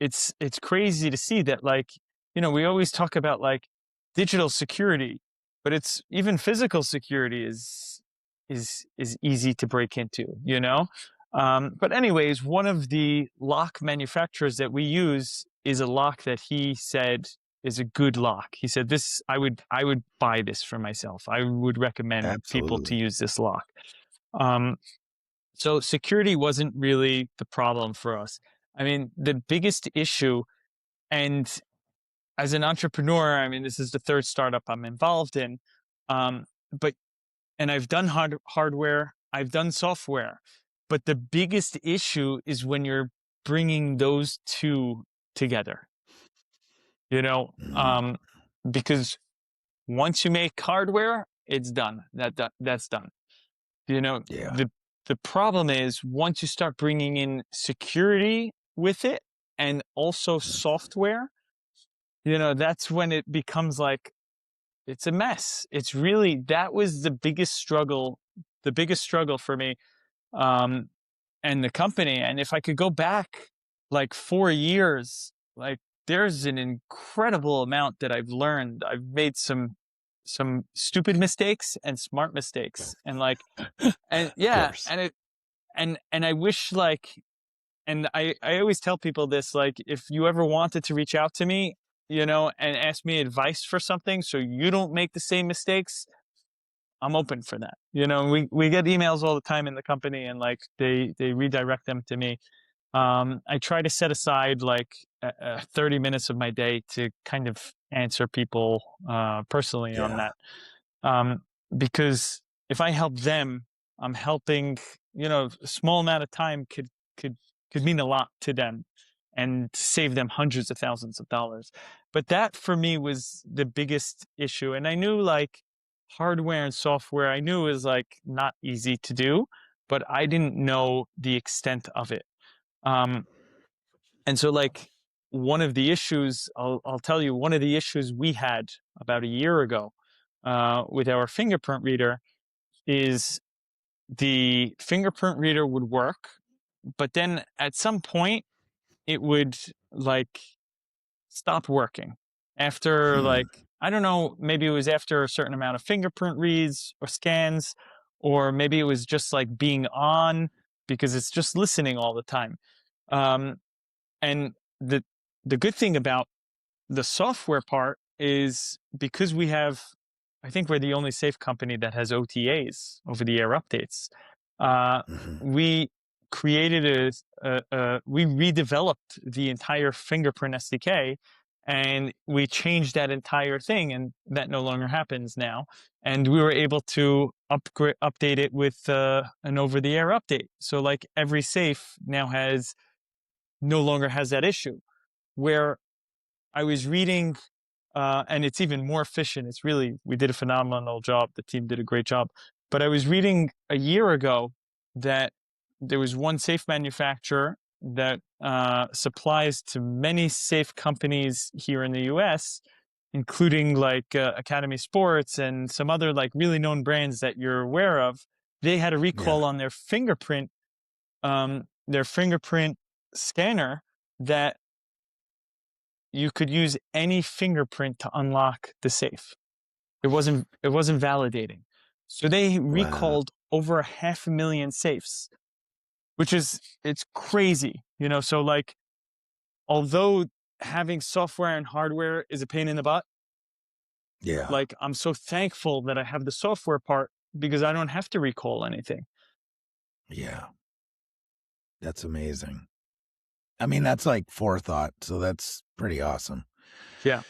C: it's crazy to see that like we always talk about like digital security, but it's even physical security is easy to break into, but anyways, one of the lock manufacturers that we use is a lock that he said is a good lock. He said this, I would buy this for myself. I would recommend people to
B: Absolutely.
C: use this lock. um, so security wasn't really the problem for us. I mean, the biggest issue, and as an entrepreneur, I mean, this is the third startup I'm involved in. But and I've done hardware, I've done software, but the biggest issue is when you're bringing those two together. You know,
B: Mm,
C: um, because once you make hardware, it's done. That's done. You know,
B: yeah.
C: the problem is once you start bringing in security with it and also software, that's when it becomes like it's a mess. It's really that was the biggest struggle for me, um, and the company. And if I could go back like 4 years, like there's an incredible amount that I've learned. I've made some stupid mistakes and smart mistakes, and like and
B: Of
C: yeah,
B: course.
C: and I wish like, and I always tell people this, like, if you ever wanted to reach out to me, and ask me advice for something so you don't make the same mistakes, I'm open for that. We get emails all the time in the company and like they redirect them to me. I try to set aside like 30 minutes of my day to kind of answer people personally on
B: Yeah.
C: that. Um, because if I help them, I'm helping, a small amount of time could, could mean a lot to them and save them hundreds of thousands of dollars. But that for me was the biggest issue. And I knew like hardware and software, I knew was like not easy to do, but I didn't know the extent of it. Um, and so like one of the issues, I'll tell you, one of the issues we had about a year ago with our fingerprint reader is the fingerprint reader would work, but then at some point it would like stop working after
B: Hmm.
C: like, I don't know, maybe it was after a certain amount of fingerprint reads or scans, or maybe it was just like being on because it's just listening all the time. Um, and the the good thing about the software part is because we have, I think we're the only safe company that has OTAs, over the air updates. Uh,
B: Hmm.
C: we created we redeveloped the entire fingerprint SDK, and we changed that entire thing, and that no longer happens now. And we were able to update it with an over the air update. So like every safe now no longer has that issue. Where I was reading and it's even more efficient. It's really, we did a phenomenal job. The team did a great job. But I was reading a year ago that there was one safe manufacturer that supplies to many safe companies here in the US, including like Academy Sports and some other like really known brands that you're aware of. They had a
B: Yeah.
C: recall on their fingerprint scanner that you could use any fingerprint to unlock the safe. It wasn't validating. So they
B: Wow.
C: recalled over 500,000 safes, which is, it's crazy, you know. So like, although having software and hardware is a pain in the butt,
B: Yeah.
C: like I'm so thankful that I have the software part because I don't have to recall anything.
B: Yeah. That's amazing. I mean, that's like forethought. So that's pretty awesome
C: Yeah.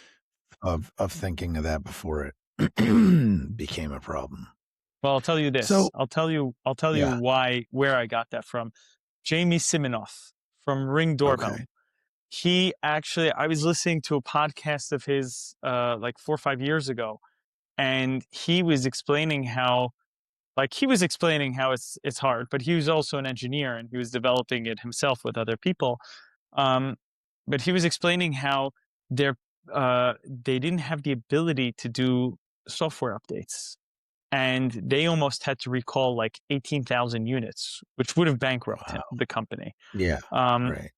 B: of thinking of that before it became a problem.
C: Well, I'll tell you this.
B: So,
C: I'll tell you
B: yeah.
C: where I got that from. Jamie Siminoff from Ring Doorbell.
B: Okay.
C: He actually, I was listening to a podcast of his like 4 or 5 years ago, and he was explaining how, it's hard, but he was also an engineer and he was developing it himself with other people. Um, but he was explaining how they're they didn't have the ability to do software updates, and they almost had to recall like 18,000 units, which would have bankrupted
B: Wow.
C: the company.
B: Yeah.
C: Um,
B: Right.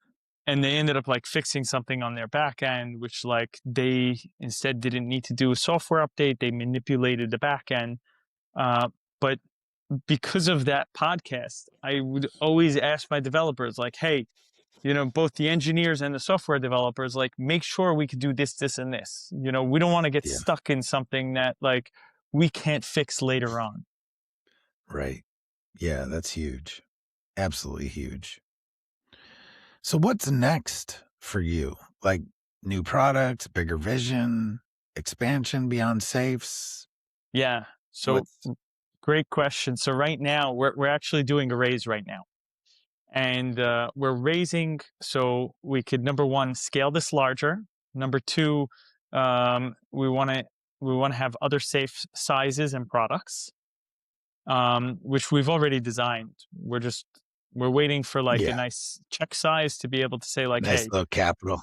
C: and they ended up like fixing something on their back end, which like they instead didn't need to do a software update. They manipulated the back end. But because of that podcast, I would always ask my developers, like, hey, you know, both the engineers and the software developers, like, make sure we could do this, this, and this. You know, we don't want to get
B: Yeah.
C: stuck in something that like we can't fix later on.
B: Right. Yeah. That's huge. Absolutely huge. So, what's next for you? Like new products, bigger vision, expansion beyond safes?
C: Yeah. So
B: What's,
C: great question. So right now we're actually doing a raise right now. And we're raising so we could, number one, scale this larger. Number two, we want to have other safe sizes and products, which we've already designed. We're waiting for like a
B: yeah,
C: nice check size to be able to say like,
B: nice
C: hey,
B: little capital.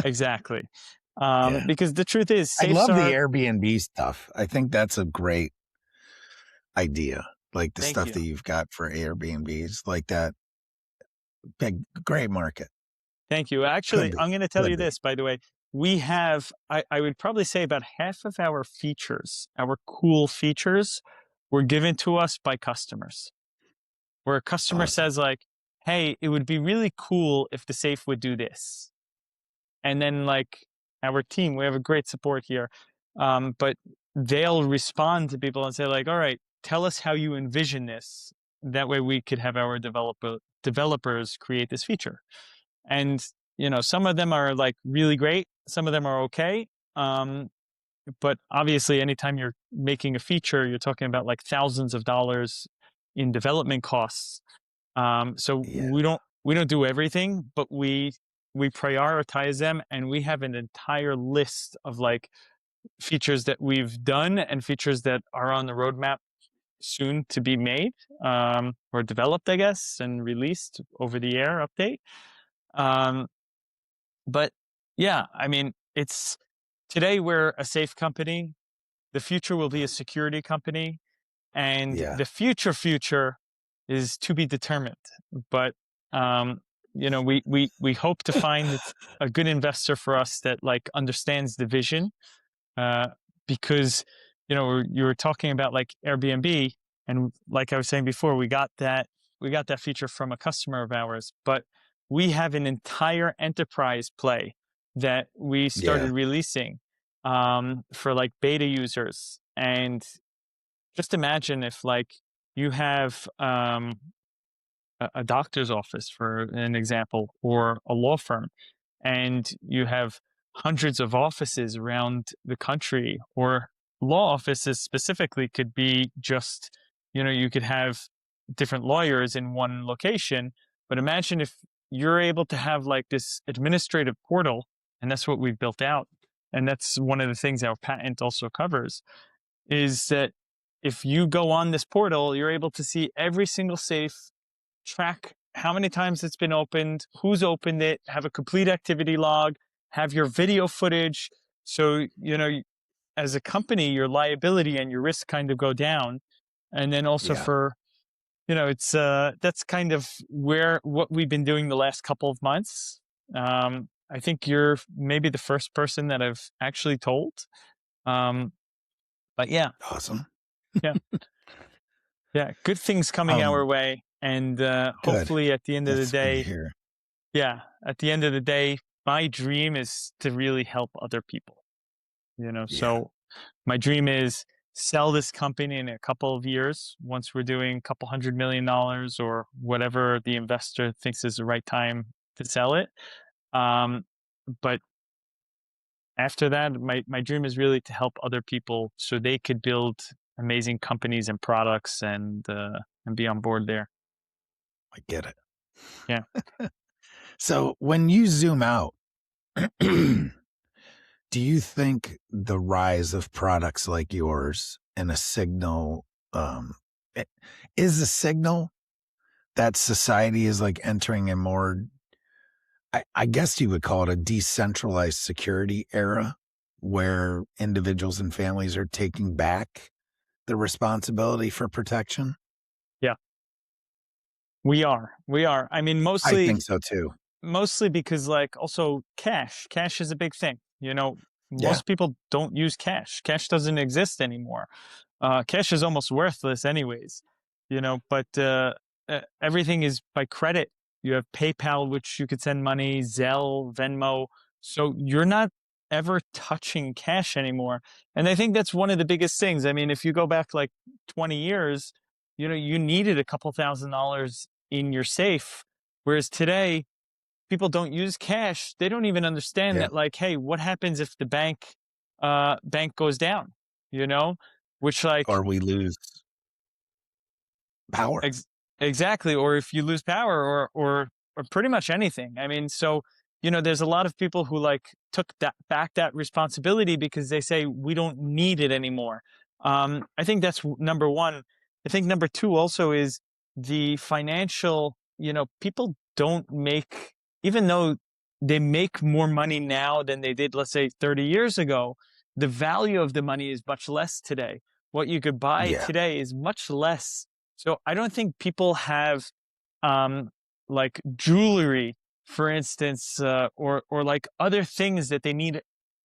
C: exactly.
B: Yeah.
C: Because the truth is,
B: I
C: safes
B: love the
C: are.
B: Airbnb stuff. I think that's a great idea. Like the
C: Thank
B: stuff
C: you.
B: that you've got for Airbnbs, like that big, great market.
C: Thank you.
B: Could
C: Actually,
B: be,
C: I'm going to tell
B: could
C: you
B: be.
C: this, by the way. We have, I would probably say about half of our features, our cool features, were given to us by customers. Where a customer
B: Awesome.
C: says, like, hey, it would be really cool if the safe would do this. And then, like, our team, we have a great support here. But they'll respond to people and say, like, all right, tell us how you envision this. That way we could have our developers create this feature. And you know, some of them are like really great, some of them are okay. But obviously anytime you're making a feature, you're talking about like thousands of dollars in development costs. So
B: Yeah.
C: we don't do everything, but we prioritize them, and we have an entire list of like features that we've done and features that are on the roadmap soon to be made, or developed, I guess, and released over the air update. Um, But yeah, I mean, it's today we're a safe company. The future will be a security company, and
B: Yeah.
C: the future is to be determined. But um, you know, we hope to find a good investor for us that like understands the vision, uh, because you know you were talking about like Airbnb, and like I was saying before, we got that feature from a customer of ours, but we have an entire enterprise play that we
B: Yeah.
C: started releasing, for like beta users. And just imagine if like you have a doctor's office, for an example, or a law firm, and you have hundreds of offices around the country, or law offices specifically could be just, you know, you could have different lawyers in one location. But imagine if you're able to have like this administrative portal, and that's what we've built out. and that's one of the things our patent also covers, is that if you go on this portal, you're able to see every single safe, track how many times it's been opened, who's opened it, have a complete activity log, have your video footage. So, as a company, your liability and your risk kind of go down. And then also
B: Yeah.
C: for, it's that's kind of what we've been doing the last couple of months. I think you're maybe the first person that I've actually told. But yeah,
B: Awesome.
C: yeah, yeah, good things coming our
B: Um,
C: way. And
B: good.
C: hopefully at the end of the
B: That's good to
C: day,
B: hear.
C: yeah, at the end of the day, my dream is to really help other people,
B: Yeah.
C: so my dream is sell this company in a couple of years once we're doing a couple $100 million or whatever the investor thinks is the right time to sell it. But after that, my dream is really to help other people so they could build amazing companies and products and be on board there.
B: I get it.
C: Yeah.
B: So when you zoom out, do you think the rise of products like yours and a signal i- is a signal that society is like entering a more, I guess you would call it a decentralized security era where individuals and families are taking back the responsibility for protection?
C: Yeah, we are. I mean,
B: I
C: mostly
B: think so too.
C: because like also cash is a big thing.
B: Yeah.
C: Most people don't use cash doesn't exist anymore. Cash is almost worthless anyways, but everything is by credit. You have PayPal, which you could send money, Zelle, Venmo, so you're not ever touching cash anymore. And I think that's one of the biggest things. I mean, if you go back like 20 years, you needed a couple $1,000s in your safe, whereas today people don't use cash. They don't even understand
B: Yeah.
C: that, like, hey, what happens if the bank goes down? You know, which like
B: Or we lose power.
C: ex- exactly, or if you lose power, or pretty much anything. I mean, so there's a lot of people who like took that responsibility because they say we don't need it anymore. I think that's number one. I think number two also is the financial. People don't make, even though they make more money now than they did, let's say, 30 years ago, the value of the money is much less today. What you could buy
B: Yeah.
C: today is much less. So I don't think people have um, like jewelry, for instance, or like other things that they need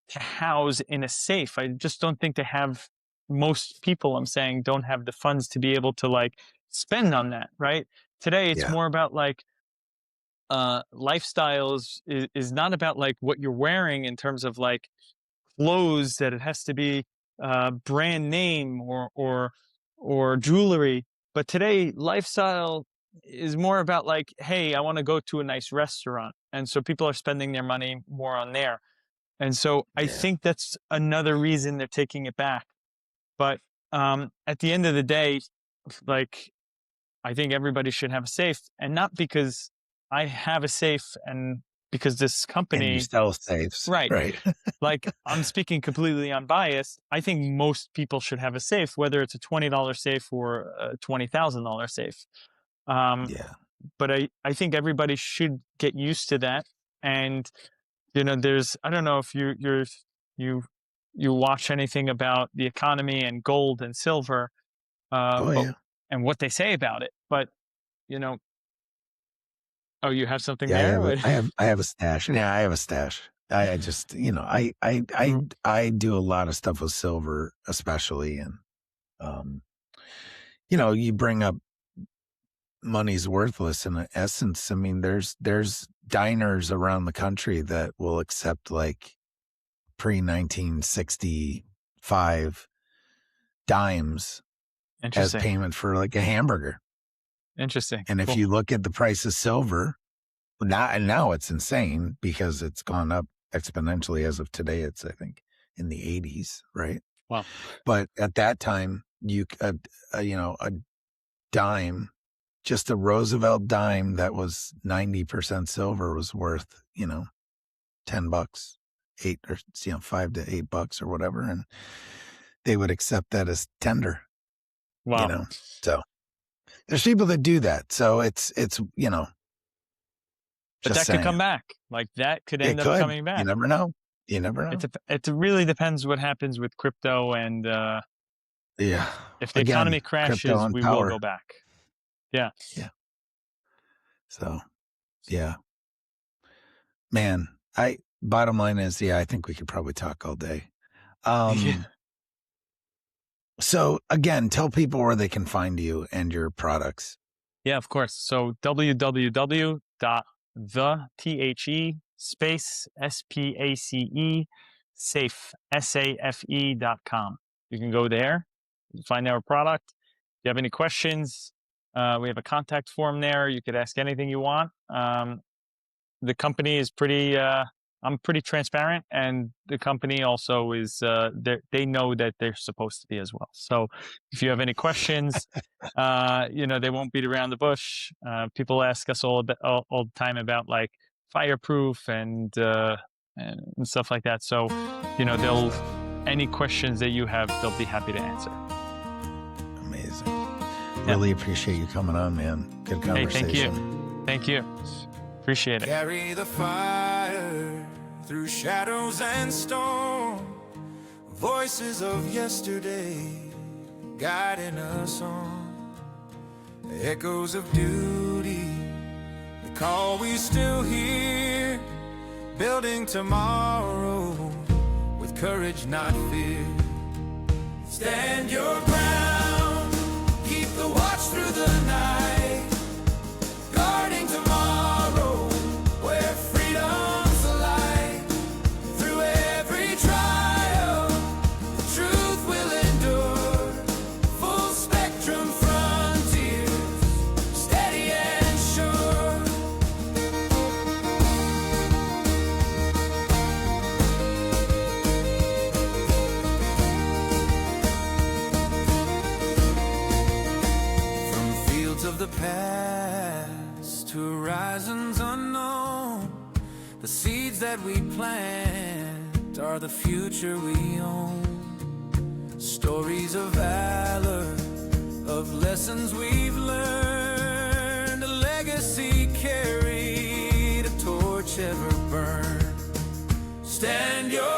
C: to house in a safe. I just don't think they have. Most people, I'm saying, don't have the funds to be able to like spend on that. Right today, it's
B: Yeah.
C: more about like lifestyles is not about like what you're wearing in terms of like clothes, that it has to be brand name or jewelry. But today, lifestyle is more about like, hey, I want to go to a nice restaurant, and so people are spending their money more on there. And so I
B: Yeah.
C: think that's another reason they're taking it back. But at the end of the day, like, I think everybody should have a safe, and not because I have a safe and because this
B: And you
C: company,
B: sell safes.
C: right?
B: Right.
C: Like, I'm speaking completely unbiased. I think most people should have a safe, whether it's a $20 safe or a $20,000 safe. Um,
B: Yeah.
C: but I think everybody should get used to that. And there's, I don't know if you you watch anything about the economy and gold and silver,
B: Oh
C: but
B: yeah.
C: and what they say about it. But you know, oh, you have something
B: Yeah.
C: there?
B: I have a stash. Yeah. I have a stash. I just,
C: Mhm.
B: I do a lot of stuff with silver, especially. And, um, you bring up money's worthless in essence. I mean, there's diners around the country that will accept like pre 1965 dimes as
C: Interesting.
B: payment for like a hamburger.
C: Interesting.
B: And if
C: Cool.
B: you look at the price of silver, now it's insane because it's gone up exponentially as of today. It's, I think, in the 80s, right?
C: Wow.
B: But at that time, a dime, just a Roosevelt dime that was 90% silver was worth, $10. 8 or $5 to $8 or whatever, and they would accept that as tender.
C: Wow.
B: So there's people that do that. So it's
C: But
B: just
C: that could come
B: saying.
C: back. Like that could end
B: It
C: up
B: could.
C: coming
B: You
C: back.
B: never know. You never know.
C: It really depends what happens with crypto, and
B: Yeah.
C: if the
B: Again,
C: economy
B: crypto
C: crashes,
B: and
C: we will
B: power.
C: go back. Yeah.
B: Yeah. So, yeah. Man, bottom line is, I think we could probably talk all day.
C: Yeah.
B: So again, tell people where they can find you and your products.
C: Yeah, of course. So safe.com. You can go there, find our product. If you have any questions, we have a contact form there. You could ask anything you want. The company is pretty, I'm pretty transparent, and the company also is, they know that they're supposed to be as well. So if you have any questions, they won't beat around the bush. People ask us all the time about like fireproof and stuff like that. So, any questions that you have, they'll be happy to answer.
B: Amazing. Really appreciate you coming on, man. Good conversation.
C: Hey, thank you. Appreciate it.
A: Carry the fire through shadows and storm. Voices of yesterday guiding us on. Echoes of duty, the call we still hear. Building tomorrow with courage, not fear. Stand your ground, keep the watch through the night. Guarding tomorrow, where freedom's alive. Through every trial, the truth will endure. Full spectrum frontiers, steady and sure. From fields of the past to horizons unknown, the seeds that we plant are the future we own. Stories of valor, of lessons we've learned, a legacy carried, a torch ever burned. Stand your